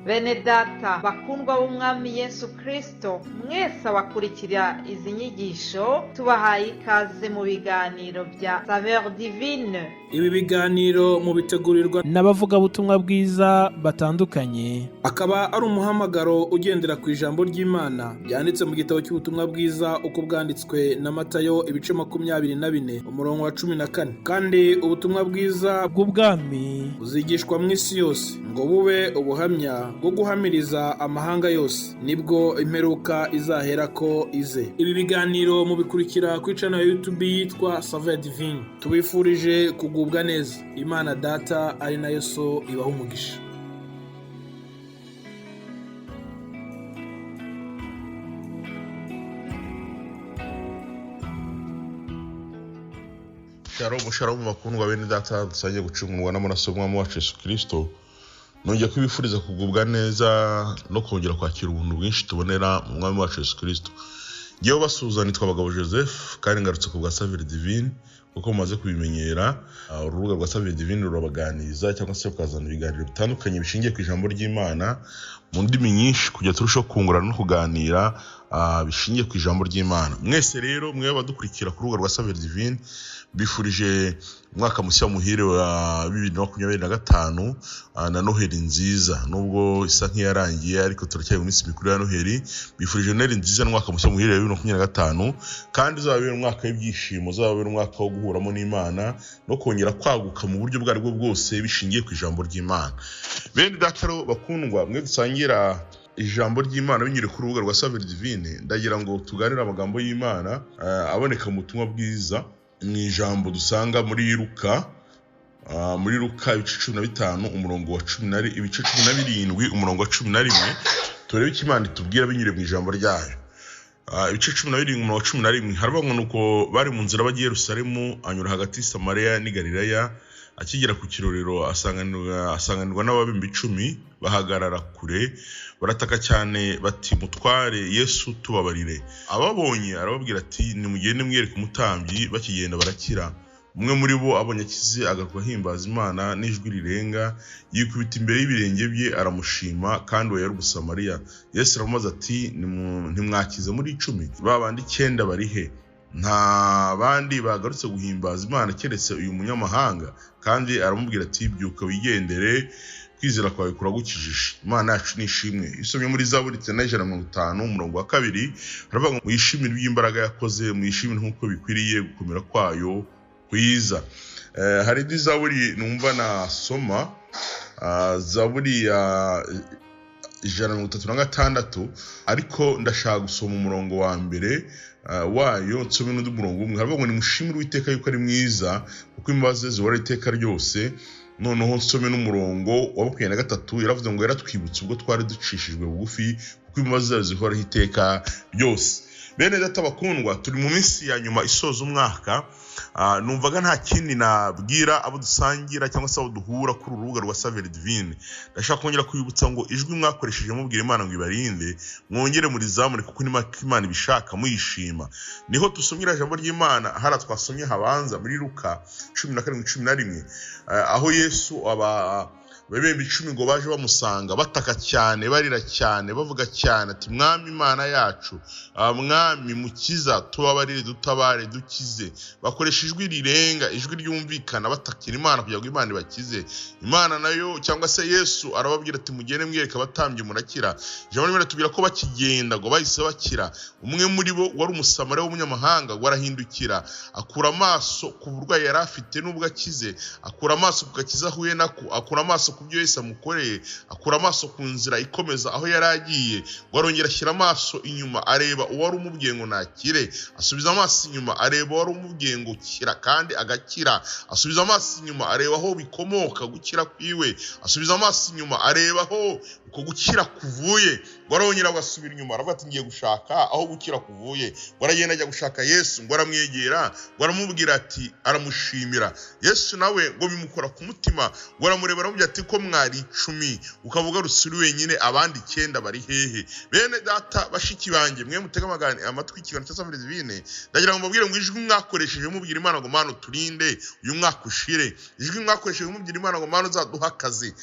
Bene data bakundwa b'umwami Yesu Kristo, mwese abakurikira izi nyigisho tubahaye ikaze mu biganiro bya Saveur Divine. Ibi biganiro mu bitegurirwa n'abavugabutumwa bwiza batandukanye, akaba ari umuhamagaro ugendera ku ijambo ry'Imana byanditse mu gitabo cy'ubutumwa bwiza uko bwanditswe na Matayo ibice 24 umurongo wa 14. Kandi ubutumwa bwiza bw'ubwami buzigishwa mu isi yose ngo bube ubuhamya bwo guhamiriza amahanga yose, nibwo imperuka izahera ko ize. Ibi biganiro mubikurikira ku channel ya YouTube yitwa Saveur Divine. Tubifurije kugubwa neza. Imana Data ari nayo So ibaha umugisha. Shalom bakundwa bene data, dusangiye gucungurwa n'amaraso y'umwami wacu Yesu Kristo. Nongeye kubifuriza kugubwa neza no kongera kwakira ubuntu bwinshi tubonera mu mwami wacu Yesu Kristo. Ngiye basuhuza, nitwa Bagabo Joseph kandi ngarutse ku bwa Saveur Divine kuko mumaze kubimenyera. Urubuga rwa Saveur Divine rurabaganiza cyangwa se rukazana ibiganiro bitandukanye bishingiye ku ijambo ry'Imana mu ndimi nyinshi kujya turushaho kungurana no kuganira bishingiye ku ijambo ry'Imana. Mwese rero mwe badukurikira ku rubuga rwa Saveur Divine, bifurije umwaka mushya muhire wa 2025 na Noheli nziza. Nubwo isa nk'iyarangiye ariko turacyari mu minsi mikuru ya Noheli, bifurije Noheli nziza n'umwaka mushya muhire wa 2025 kandi uzabera umwaka w'ibyishimo, uzabera umwaka wo guhuramo n'Imana no kongera kwaguka mu buryo bwari bwo bwose bishingiye ku ijambo ry'Imana. Bene data bakundwa, mwe dusangira ijambo ry'Imana binyure ku rubuga rwa Saveur Divine, ndagira ngo tuganire amagambo y'Imana aboneka mu butumwa bwiza mu ijambo dusanga muri Luka ibice 15 umurongo wa 10 ibice 17 umurongo wa 11. Turebe icyo Imana itubwira binyure mu ijambo ryayo. Ibice 17 umurongo wa 11 haravuga nuko bari mu nzira bagiye Yerusalemu, anyura hagati Samariya n'i Galilaya. Akigera ku kirorero asanganirwa n'ababimbi 10 bahagarara kure, barataka cyane bati, mutware Yesu tubabarire. Ababonye arababwira ati, nimugende mwiyereke umutambyi. Bakigenda barakira. Umwe muri bo abonye akize agaruka ahimbaza Imana n'ijwi rirenga, yikubita imbere y'ibirenge bye aramushima, kandi we yari Umusamariya. Yesu aramubaza ati, ntimwakize muri 10? Babandi 9 barihe? Nta bandi bagarutse guhimbaza Imana keretse uyu munyamahanga? Kandi aramubwira ati, byuka wigendere, kwizera kwawe kuragukijije. Imana yacu nishimwe. Isomye muri Zaburi 150 umurongo wa 2 haravuga ngo, mwishimire iby'imbaraga yakoze, mwishimire nk'uko bikwiriye gukomera kwayo kwiza. Hari indi Zaburi numva nasoma, Zaburi ya 136, ariko ndashaka gusoma umurongo wa mbere wayo, nsome n'undi murongo umwe. Haravuga ngo, nimushimire Uwiteka yuko ari mwiza, kuko imbabazi ze zihora iteka ryose. Noneho nsome n'umurongo wa 23, yaravuze ngo, yaratwibutse ubwo twari ducishijwe bugufi, kuko imbabazi ze zihora iteka ryose. Bene data bakundwa, turi mu minsi ya nyuma isoza umwaka. Numvaga nta kindi nabwira abo dusangira cyangwa se abo duhura kuri urubuga rwa Saveur Divine. Ndashaka kongera kwibutsa ngo ijwi mwakoresheje mubwira Imana ngo ibarinde, mwongere muri zamure, kuko Imana ibishaka muyishima. Niho dusomyira ijambo ry'Imana. Hara twasomye habanza muri Luka 17:11, aho Yesu Bebembe 10 ngo baje bamusanga bataka cyane, barira cyane, bavuga cyane ati, mwami Imana yacu, mwami mukiza, tubabarire, dutabare, dukize. Bakoresha ijwi rirenga, ijwi ryumvikana, batakira Imana kugira ngo Imana ibakize. Imana nayo cyangwa se Yesu arababwira ati, mugende mwiyereke abatambyi murakira. Ijambo rimwe ratubwira ko bakigenda ngo bahise bakira. Umwe muri bo wari Umusamariya w'umunyamahanga, warahindukira akura amaso ku burwayi yari afite n'ubwo akize, akura amaso ku gakiza ahuye nako, akura amaso ku byo Yesu amukoreye, akura amaso ku nzira ikomeza aho yari agiye. Warongera ashyira amaso inyuma areba uwari umubwiye ngo nakire, asubiza amaso inyuma areba uwari umubwiye ngo kira kandi agakira, asubiza amaso inyuma areba aho bikomoka gukira kwiwe, asubiza amaso inyuma areba aho uko gukira kuvuye. Warongera agasubira inyuma aravuga ati, ngiye gushaka aho gukira kuvuye. Waragenda ajya gushaka Yesu, ngo aramwegera, waramubwira ati, aramushimira. Yesu nawe ngo bimukora ku mutima, waramureba aramubwira ati, ko mwari 10 ukavuga rusuri wenyine abandi 9 bari hehe? Bene data bashiki banjye mwe mutega amatwi ikiganiro cya Saveri Divine, ndagira ngo mbabwire ngo ijwi mwakoresheje mubwira Imana ngo Mana turinde uyu mwaka ushire, ijwi mwakoresheje mubwira Imana ngo Mana uzaduha akazi,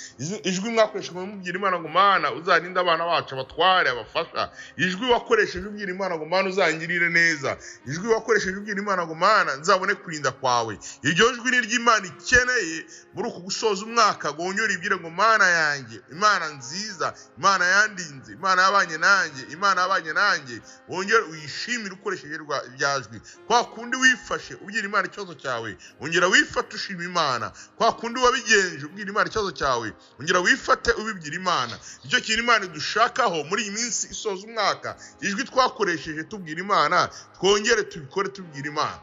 ijwi mwakoresheje mubwira Imana ngo Mana uzarinda abana bacu abatware abafasha, ijwi wakoresheje ubwira Imana ngo Mana uzangirire neza, ijwi wakoresheje ubwira Imana ngo Mana nzabone kurinda kwawe. Iryo jwi ni ry'Imana ikeneye muri uku gusoza umwaka, gonyora ibwire ngo Mana yanjye, Imana nziza, Imana yandinze, Imana yabanye nanjye, Imana yabanye nanjye, wongera uyishimire ukoresheje ryajwi. Kwa kundi wifashe ubwira Imana ikibazo cyawe, wongera wifate ushima Imana. Kwa kundi wabigenje ubwira Imana ikibazo cyawe, wongera wifate ubibwira Imana. Icyo kintu Imana dushakaho muri iyi minsi isoza umwaka, ijwi twakoresheje tubwira Imana, twongere tubikore tubwira Imana.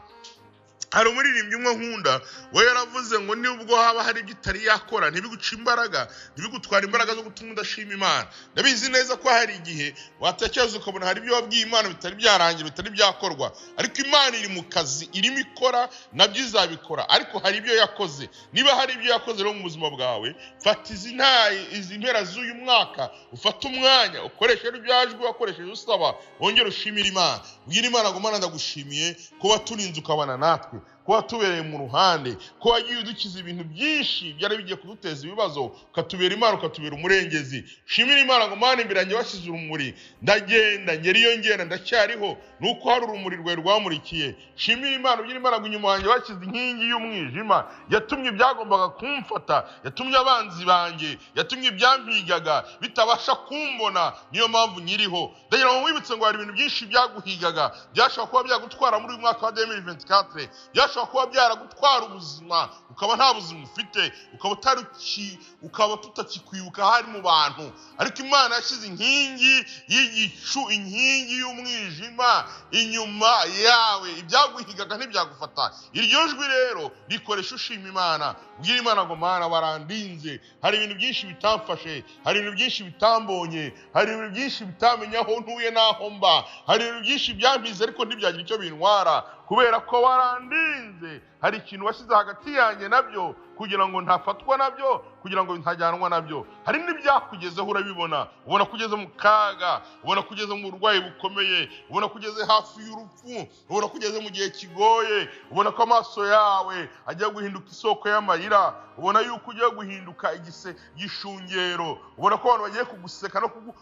Hari umuririmbyi umwe nkunda we yaravuze ngo nibwo haba hari igitari yakora ntibiguca imbaraga, ntibigutwara imbaraga zo gutuma udashima Imana. Ndabizi neza ko hari igihe watekereza ukabona hari ibyo wabwiye Imana bitari byarangira, bitari byakorwa, ariko Imana iri mu kazi, irimo ikora, nabyo izabikora. Ariko hari ibyo yakoze. Niba hari ibyo yakoze rero mu buzima bwawe, fata izi mpera z'uyu mwaka, ufate umwanya ukoreshe ibyajwi wakoresheje usaba, wongere ushimire Imana. Ubwira Imana ngo Mana ndagushimiye kuba turinze ukabana natwe, kuba tubereye mu ruhande, ko wagiye udukiza ibintu byinshi byari bigiye kuduteza ibibazo, ukatubera Imana, ukatubera umurengezi. Shimira Imana ngo Mana imbere yanjye washyize urumuri, ndagenda ngeriyo ngenda ndacyariho, nuko hari urumuri rwawe rwamurikiye. Shimira Imana, ubwira Imana ngo inyuma yanjye washyize inkingi y'umwijima, yatumye ibyagombaga kumfata, yatumye abanzi banjye, yatumye ibyampigaga bitabasha kumbona, niyo mpamvu nyiriho. Ndagira ngo wibutse ngo hari ibintu byinshi byaguhigaga, byashobora kuba byagutwara muri uyu mwaka wa 2024, byashobora kuba byaragutwara ubuzima, ukaba nta buzima ufite, ukaba tutakikwibuka hari mu bantu. Ariko Imana yashyize inkingi y'igicu, inkingi y'umwijima inyuma yawe, ibyaguhigaga ntibyagufata. Iryo jwi rero rikoresha ushima Imana. Ubwira Imana ngo Mana warandinze, hari ibintu byinshi bitamfashe, hari ibintu byinshi bitambonye, hari ibintu byinshi bitamenya aho ntuye n'aho mba, hari ibintu byinshi byampize ariko ntibyagira icyo bintwara, kubera ko warandinze. Hari ikintu washyize hagati yanjye nabyo kugira ngo ntafatwa nabyo, kugira ngo ntajyanwa nabyo. Hari n'ibyakugezeho urabibona, ubona kugeze mu kaga, ubona kugeze mu burwayi bukomeye, ubona kugeze hafi y'urupfu, ubona kugeze mu gihe kigoye, ubona ko amaso yawe ajya guhinduka isoko y'amarira, ubona yuko ugiye guhinduka igishungero, ubona ko abantu bagiye kuguseka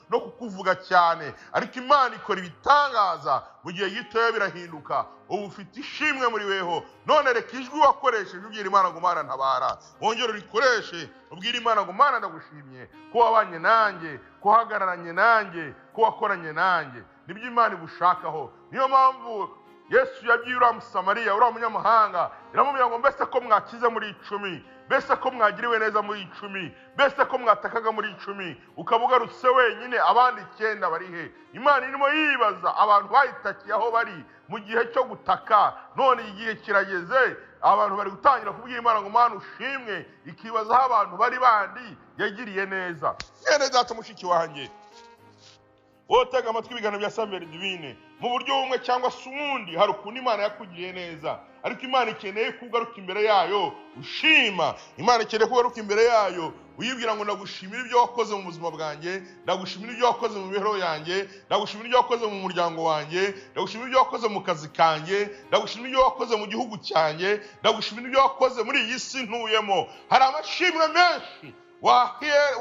no kukuvuga cyane. Ariko Imana ikora ibitangaza, mu gihe gitoya birahinduka, ubu ufite ishimwe muri weho. None reka ijwi wakoresheje ubwira Imana ngo Mana ntabara, wongere urikoreshe ubwira Imana ngo Mana ndagushimye ko wabanye nanjye, ko wahagararanye nanjye, ko wakoranye nanjye. Nibyo Imana ibushakaho. Niyo mpamvu Yesu yabwiye uriya Musamariya, uriya munyamahanga, iramubwira ngo mbese ko mwakize muri 10, mbese ko mwagiriwe neza muri 10, mbese ko mwatakaga muri 10, ukaba ugarutse wenyine, abandi 9 bari he? Imana irimo yibaza abantu bayitakiye aho bari mu gihe cyo gutaka. None igihe kirageze, abantu bari gutangira kubwira Imana ngo Mana ushimwe, ikibaza aho abantu bari bandi yagiriye neza. Yene data mushiki wanjye, wotega amatwi ibiganiro bya Saveri Divine, mu buryo bumwe cyangwa se ubundi hari ukuntu Imana yakugiriye neza, ariko Imana ikeneye kugaruka imbere yayo ushima. Imana ikeneye kugaruka imbere yayo uyibwira ngo ndagushimira ibyo wakoze mu buzima bwanjye, ndagushimira ibyo wakoze mu mibereho yanjye, ndagushimira ibyo wakoze mu muryango wanjye, ndagushimira ibyo wakoze mu kazi kanjye, ndagushimira ibyo wakoze mu gihugu cyanjye, ndagushimira ibyo wakoze muri iyi si ntuyemo. Hari amashimwe menshi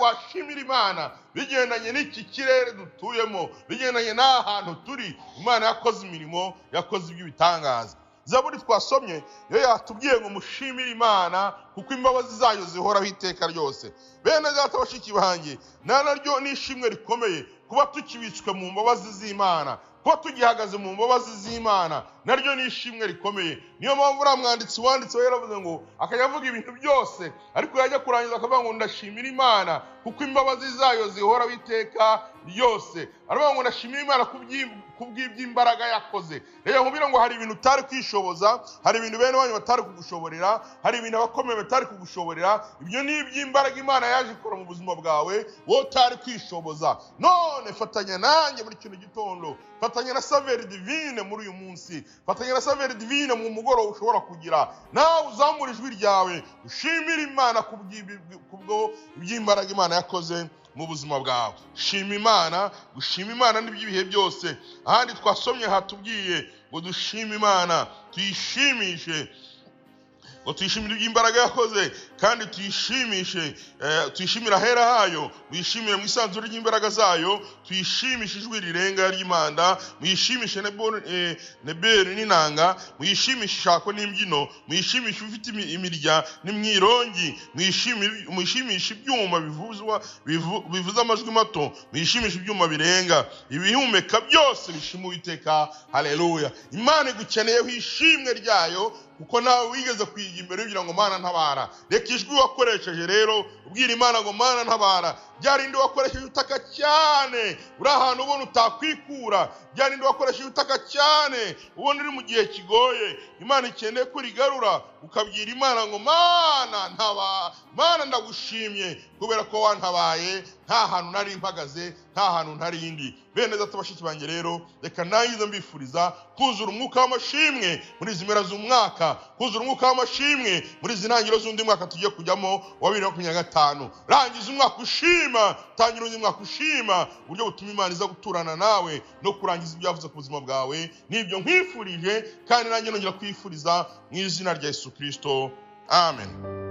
washimira Imana bigendanye n'iki kirere dutuyemo, bigendanye n'ahantu turi. Imana yakoze imirimo, yakoze iby'ibitangaza. Zaburi twasomye yo yatubwiye ngo mushimire Imana kuko imbabazi zayo zihoraho iteka ryose. Bene data bashiki banjye, naryo nishimwe rikomeye kuba tukibitswe mu mbabazi z'Imana, kuba tugihagaze mu mbabazi z'Imana, naryo nishimwe rikomeye. Niyo mpamvu uriya mwanditsi wanditseho yaravuze ngo akajya avuga ibintu byose, ariko yajya kurangiza akavuga ngo ndashimira Imana kuko imbabazi zayo zihoraho iteka ryose. Aravuga ngo ndashimira Imana kubw'iby'imbaraga yakoze. Rero nkubwira ngo hari ibintu utari kwishoboza, hari ibintu bene wanyu batari kugushoborera, hari ibintu abakomeye batari kugushoborera. Ibyo ni iby'imbaraga Imana yaje ikora mu buzima bwawe wowe utari kwishoboza. None none fatanya nanjye muri kino gitondo, fatanya na saveri divine muri uyu munsi, fatanya na saveri divine mu mugoroba ushobora kugira. Nawe uzamura ijwi ryawe ushimira Imana kubwo iby'imbaraga Imana yakoze mu buzima bwawe. Shima Imana, gushima Imana n'iby'ibihe byose. Ahandi twasomye hatubwiye ngo dushime Imana, tuyishimishe, ngo tuyishimire iby'imbaraga yakoze kandi tuyishimira ahera hayo, muyishimire mu isanzure ry'imbaraga zayo, tuyishimishe ijwi rirenga ry'imanda, muyishimishe neberi n'inanga, muyishimishe ishako n'imbyino, muyishimishe ufite imirya n'imyirongi, muyishimishe ibyuma bivuza amajwi mato, muyishimishe ibyuma birenga, ibihumeka byose bishima Uwiteka. Haleluya. Imana igukeneyeho ishimwe ryayo, kuko nawe wigeze kwiga imbere ugira ngo Mana ntabara. Reka ijwi wakoresheje rero ubwira Imana ngo Mana ntabara. Byarindi wakoresheje utaka cyane uri ahantu ubona utakwikura, byarindi wakoresheje utaka cyane ubona uri mu gihe kigoye, Imana ikeneye ko rigarura ukabwira Imana ngo Mana ndagushimye kubera ko wantabaye, nta hantu nari mpagaze, nta hantu ntarindi. Bene data bashiki banjye rero, reka nangize mbifuriza kuzura umwuka w'amashimwe muri izi mpera z'umwaka, kuzura umwuka w'amashimwe muri izi ntangiriro z'undi mwaka tugiye kujyamo wa 2025. Rangiza umwaka ushima, tangira undi mwaka ushima, uburyo butuma Imana iza guturana nawe no kurangiza ibyavuze ku buzima bwawe. Nibyo nkwifurije kandi nanjye nongera kwifuriza mu izina rya Yesu Kristo. Amen.